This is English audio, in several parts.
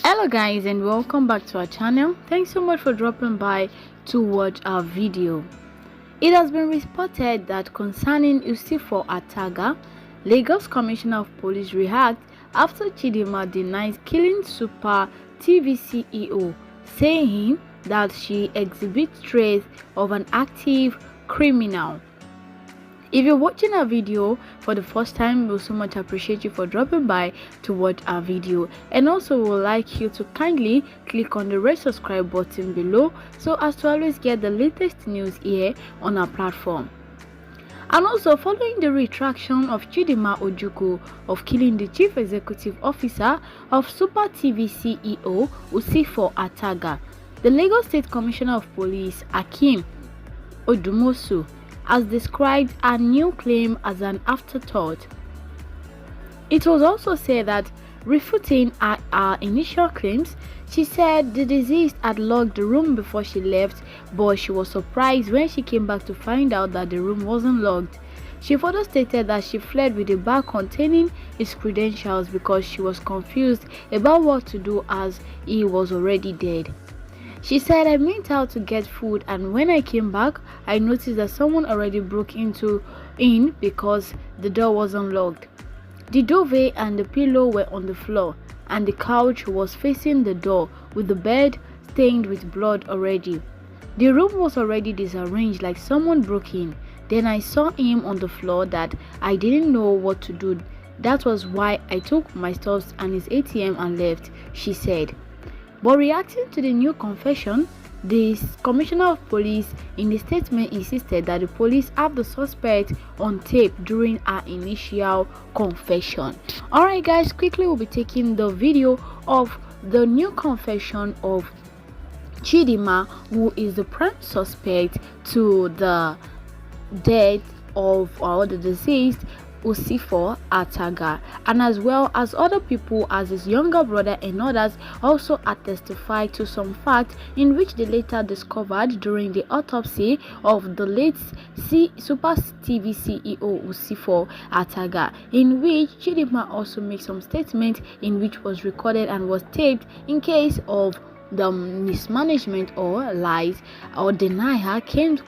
Hello guys, and welcome back to our channel. Thanks so much for dropping by to watch our video. It has been reported that concerning Usifo Ataga, Lagos Commissioner of Police reacts after Chidinma denies killing Super TV CEO, saying that she exhibits traits of an active criminal. If you're watching our video for the first time, we'll so much appreciate you for dropping by to watch our video, and also we'd like you to kindly click on the red subscribe button below so as to always get the latest news here on our platform. And also, following the retraction of Chidinma Ojukwu of killing the Chief Executive Officer of Super TV CEO Usifo Ataga, the Lagos State Commissioner of Police Akeem Odumosu has described her new claim as an afterthought. It was also said that, refuting her initial claims, she said the deceased had locked the room before she left, but she was surprised when she came back to find out that the room wasn't locked. She further stated that she fled with a bag containing his credentials because she was confused about what to do as he was already dead. She said, "I went out to get food, and when I came back, I noticed that someone already broke in because the door wasn't locked. The duvet and the pillow were on the floor, and the couch was facing the door with the bed stained with blood already. The room was already disarranged like someone broke in. Then I saw him on the floor that I didn't know what to do. That was why I took my stuffs and his ATM and left," she said. But reacting to the new confession, the Commissioner of Police in the statement insisted that the police have the suspect on tape during her initial confession. Alright guys, quickly we'll be taking the video of the new confession of Chidinma, who is the prime suspect to the death of the deceased Usifo Ataga, and as well as other people as his younger brother and others also had testified to some facts in which they later discovered during the autopsy of the late Super TV CEO Usifo Ataga, in which Chidinma also made some statements in which was recorded and was taped in case of the mismanagement or lies or denial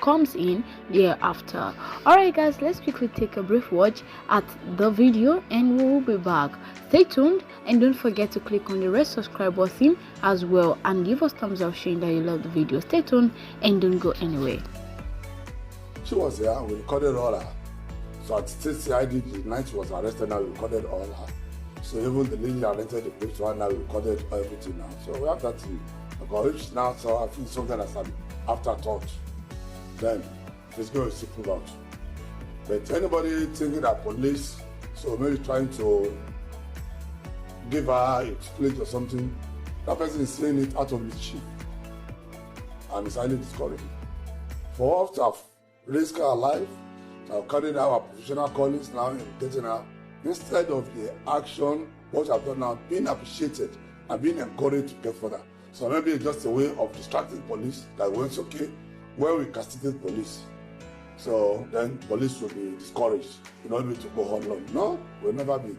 comes in thereafter. Alright guys, let's quickly take a brief watch at the video and we will be back. Stay tuned and don't forget to click on the red subscribe button as well and give us thumbs up showing that you love the video. Stay tuned and don't go anywhere. She was there, we recorded all her. So at CID the night she was arrested, now we recorded all her. So even the lady that rented the place one, now we recorded everything now. So we have that thing. Because if now so I feel something as an afterthought, then it's going to prove out. But anybody thinking that police, so maybe trying to give her a split or something, that person is saying it out of mischief. And it's highly discouraging. For us to have risked our life, to have carried our professional callings now and getting her, instead of the action, what I've done now, being appreciated and being encouraged to get further. So maybe it's just a way of distracting police that it's okay when we castigated police. So then police will be discouraged, you know, to go on long. No, we'll never be.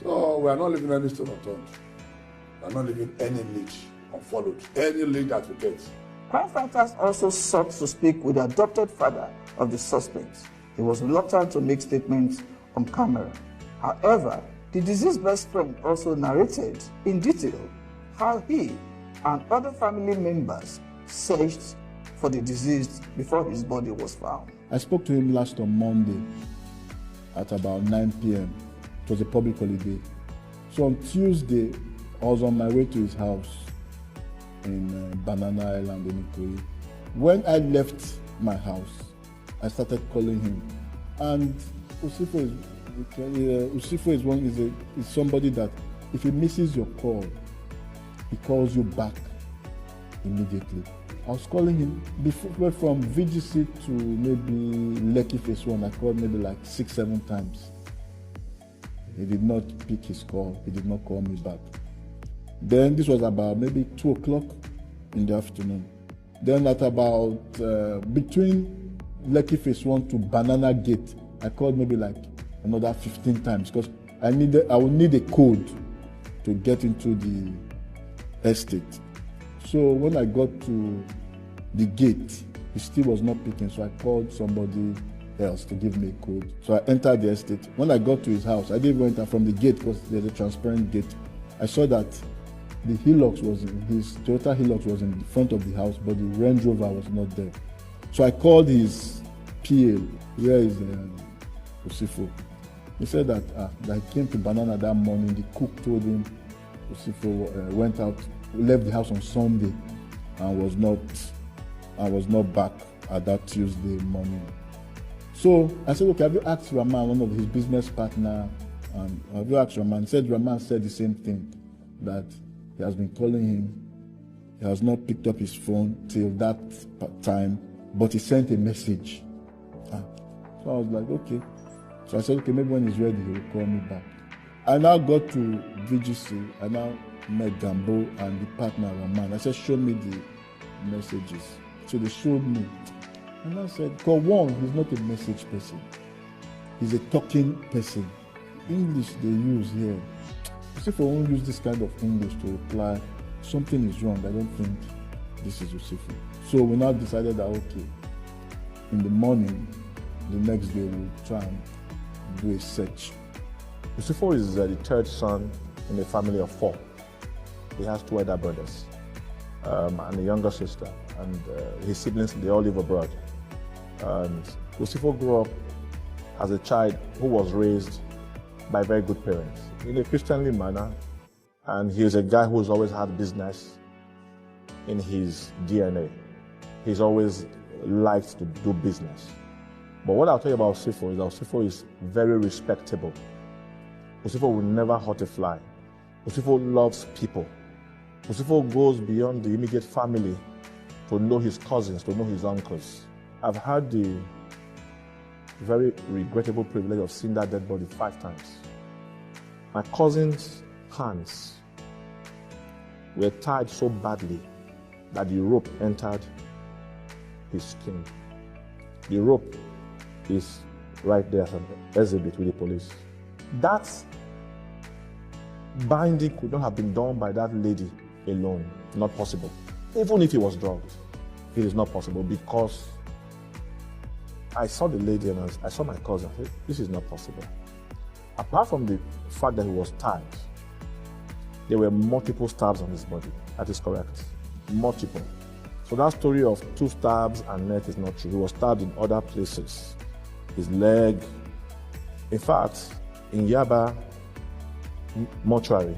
So we are not leaving any stone unturned. We are not leaving any lead unfollowed. Any lead that we get. Crime fighters also sought to speak with the adopted father of the suspect. He was reluctant to make statements on camera. However, the deceased best friend also narrated in detail how he and other family members searched for the deceased before his body was found. I spoke to him last on Monday at about 9 p.m. It was a public holiday. So on Tuesday, I was on my way to his house in Banana Island in Ikoyi. When I left my house, I started calling him. And Usifo is somebody that if he misses your call, he calls you back immediately. I was calling him before from VGC to maybe Lekki Phase 1. I called maybe like 6-7 times. He did not pick his call. He did not call me back. Then this was about maybe 2 o'clock in the afternoon. Then at about between Lekki Phase 1 to Banana Gate, I called maybe like another 15 times because I would need a code to get into the estate. So when I got to the gate, he still was not picking, so I called somebody else to give me a code. So I entered the estate. When I got to his house, I didn't enter from the gate because there's a transparent gate. I saw that the Hilux was in his Toyota Hilux was in the front of the house, but the Range Rover was not there. So I called his PA, where is Usifo? He said that he came to Banana that morning. The cook told him Usifo went out, left the house on Sunday, and was not back at that Tuesday morning. So I said, okay, have you asked Rahman, one of his business partner, have you asked Rahman? He said Rahman said the same thing, that he has been calling him. He has not picked up his phone till that time, but he sent a message. So I was like, okay. So I said, okay, maybe when he's ready, he will call me back. I now got to VGC. I now met Gambo and the partner, Rahman. I said, show me the messages. So they showed me. And I said, because one, he's not a message person. He's a talking person. English they use here. Usifo won't use this kind of English to reply, something is wrong. I don't think this is Usifo. So we now decided that, okay, in the morning, the next day, we'll try and do a search. Usifo is the third son in a family of 4. He has 2 elder brothers and a younger sister, and his siblings, they all live abroad. And Usifo grew up as a child who was raised by very good parents in a Christianly manner, and he is a guy who's always had business in his DNA. He's always liked to do business. But what I'll tell you about Usifo is that Usifo is very respectable. Usifo will never hurt a fly. Usifo loves people. Usifo goes beyond the immediate family to know his cousins, to know his uncles. I've had the very regrettable privilege of seeing that dead body 5 times. My cousin's hands were tied so badly that the rope entered his skin. The rope is right there as an exhibit with the police. That binding could not have been done by that lady alone. Not possible. Even if he was drugged, it is not possible, because I saw the lady and I saw my cousin. I said, this is not possible. Apart from the fact that he was tied, there were multiple stabs on his body. That is correct. Multiple. So that story of 2 stabs and neck is not true. He was stabbed in other places. His leg. In fact, in Yaba mortuary,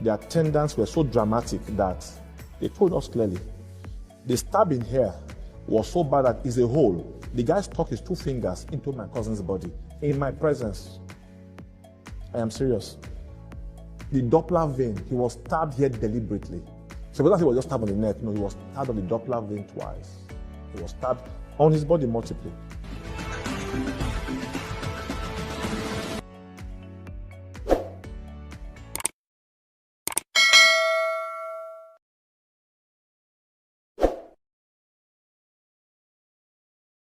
the attendants were so dramatic that they told us clearly, the stabbing here was so bad that it's a hole. The guy stuck his 2 fingers into my cousin's body in my presence. I am serious. The Doppler vein, he was stabbed here deliberately. So because he was just stabbed on the neck, no, he was stabbed on the Doppler vein twice. He was stabbed on his body multiply.